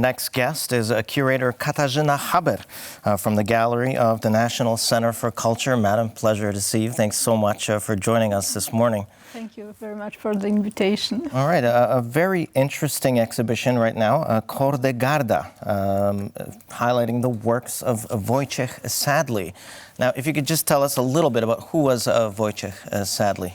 next guest is curator Katarzyna Haber from the Gallery of the National Center for Culture. Madam, pleasure to see you. Thanks so much for joining us this morning. Thank you very much for the invitation. All right, a very interesting exhibition right now, Kordegarda, highlighting the works of Wojciech Sadley. Now, if you could just tell us a little bit about who was Wojciech Sadley.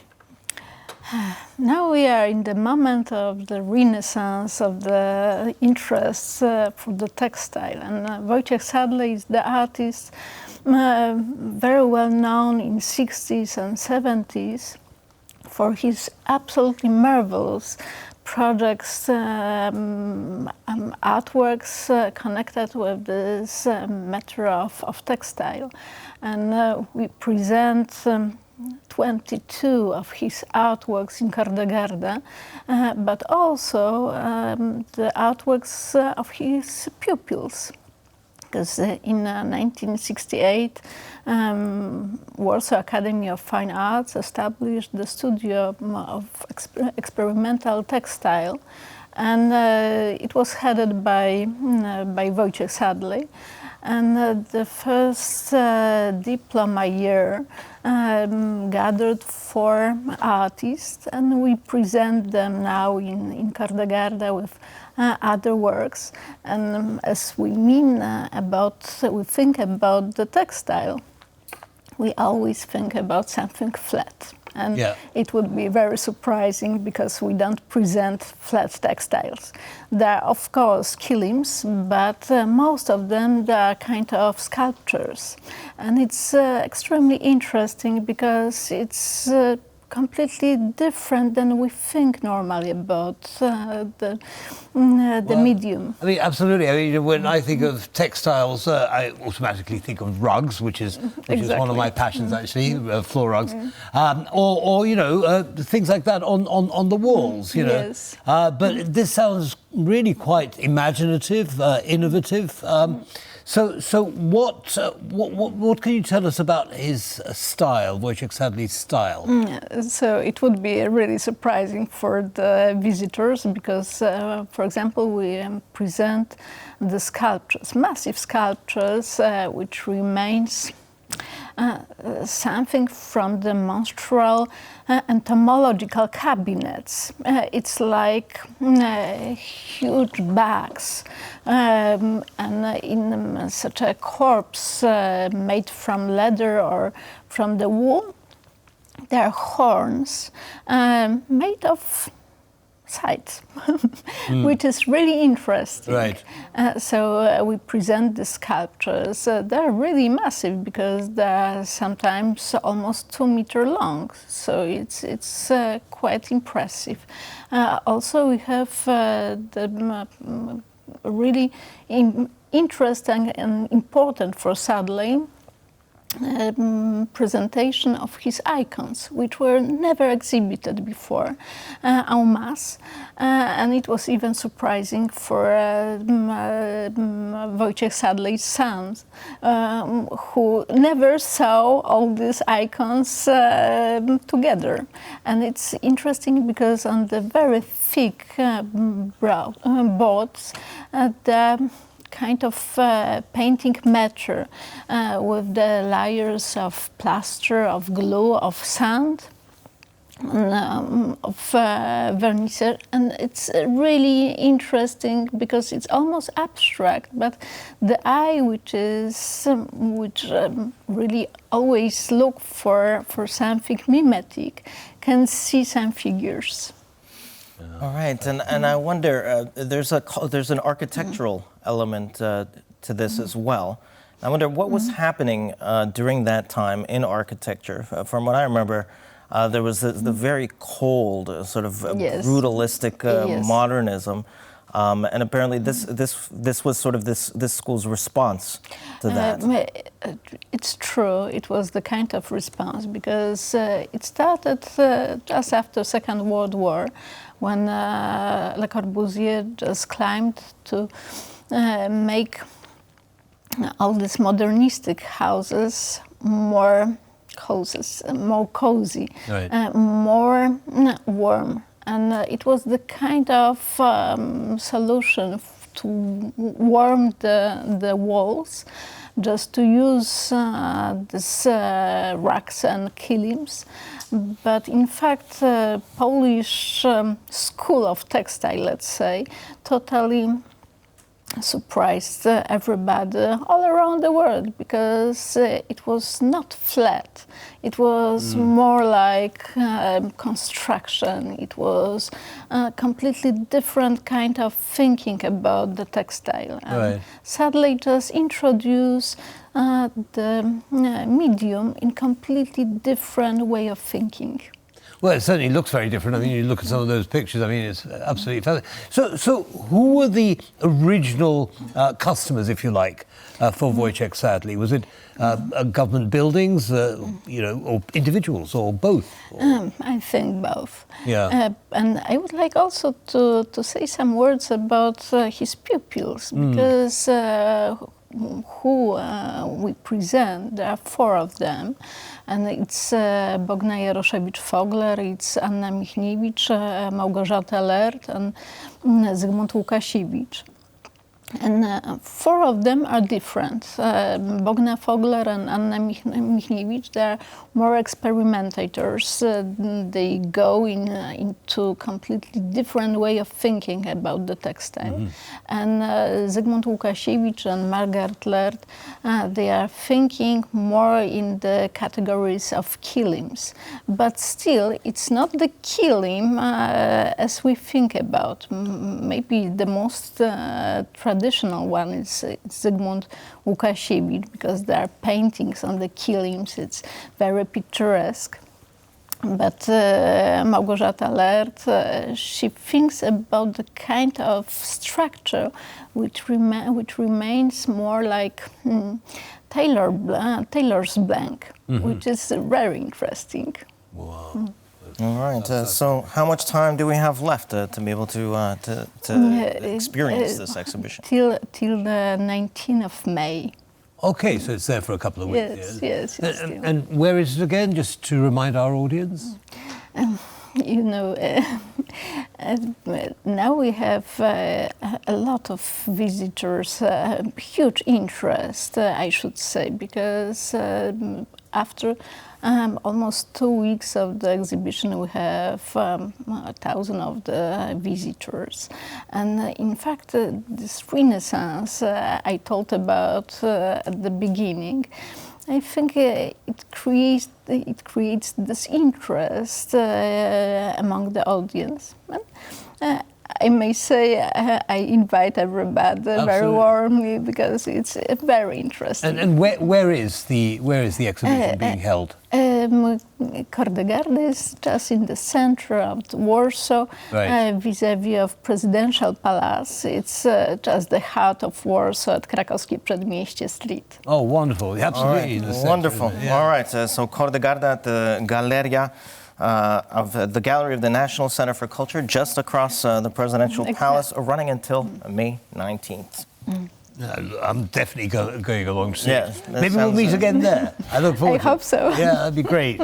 Now we are in the moment of the renaissance of the interest for the textile, and Wojciech Sadley is the artist very well known in 60s and 70s for his absolutely marvelous projects, artworks connected with this matter of textile. And we present 22 of his artworks in Kordegarda, but also the artworks of his pupils. Because in 1968, Warsaw Academy of Fine Arts established the studio of Experimental Textile, and it was headed by Wojciech Sadley. And the first diploma year gathered 4 artists, and we present them now in Kordegarda with other works. And as we think about the textile, we always think about something flat. And it would be very surprising because we don't present flat textiles. There are, of course, kilns, but most of them they are kind of sculptures. And it's extremely interesting because it's completely different than we think normally about the medium. I mean, absolutely. I mean, when I think of textiles, I automatically think of rugs, which is one of my passions, actually, floor rugs, or things like that on the walls. You know. Yes. But this sounds really quite imaginative, innovative. So what can you tell us about his style, Wojciech Sadley's style? So it would be really surprising for the visitors because, for example, we present the sculptures, massive sculptures, which remains something from the monstral entomological cabinets. It's like huge bags, and in such a corpse made from leather or from the wool, there are horns made of sides, which is really interesting. Right. So we present the sculptures. They're really massive because they're sometimes almost 2 meters long. So it's quite impressive. Also, we have the really interesting and important for Sadley presentation of his icons, which were never exhibited before en masse, and it was even surprising for Wojciech Sadley's sons, who never saw all these icons together. And it's interesting because on the very thick boards, the kind of painting matter with the layers of plaster, of glue, of sand, of vernicer, and it's really interesting because it's almost abstract, but the eye, which really always look for something mimetic, can see some figures. All right, and I wonder, there's an architectural element to this as well. I wonder what was happening during that time in architecture. From what I remember, there was the very cold, sort of brutalistic modernism, and apparently this was sort of this school's response to that. It's true. It was the kind of response because it started just after Second World War, when Le Corbusier just climbed to make all these modernistic houses more cozy, right. More warm. And it was the kind of solution to warm the walls, just to use these rugs and kilims. But in fact, Polish school of textile, let's say, totally surprised everybody all around the world, because it was not flat. It was more like construction. It was a completely different kind of thinking about the textile. And Sadley just introduced the medium in completely different way of thinking. Well, it certainly looks very different. I mean, you look at some of those pictures. I mean, it's absolutely fascinating. So who were the original customers, if you like, for Wojciech Sadley? Was it government buildings, or individuals, or both? I think both. Yeah. And I would like also to say some words about his pupils, because who we present, there are 4 of them. And it's Bogna Jaroszewicz-Fogler, it's Michniewicz, Małgorzata Laird, and Zygmunt Łukasiewicz. And 4 of them are different. Bogna Fogler and Michniewicz, they are more experimentators. They go into completely different way of thinking about the textile. And Zygmunt Łukasiewicz and Margaret Laird, they are thinking more in the categories of kilims. But still, it's not the kilim as we think about. Maybe the most traditional one is Zygmunt Łukasiewicz, because there are paintings on the kilims. It's very picturesque. But Małgorzata Laird, she thinks about the kind of structure which remains more like tailor's blank, which is very interesting. Wow. All right. So, how much time do we have left to be able to experience this exhibition? Till the 19th of May. Okay, so it's there for a couple of weeks. Yes. And where is it again, just to remind our audience? Now we have a lot of visitors, huge interest, I should say, because after almost 2 weeks of the exhibition, we have 1,000 of the visitors. And in fact, this renaissance I told about at the beginning, I think it creates this interest among the audience. I may say I invite everybody very warmly, because it's very interesting. And where is the exhibition being held? Kordegarda is just in the center of Warsaw, vis-a-vis of Presidential Palace. It's just the heart of Warsaw at Krakowskie Przedmieście Street. Oh, wonderful! Absolutely, in the center, wonderful. All right. So Kordegarda at the Galeria. Of the Gallery of the National Center for Culture, just across the Presidential Palace, running until May 19th. I'm definitely going along soon. Yeah, maybe we'll meet again there. I look forward I hope so. Yeah, that'd be great.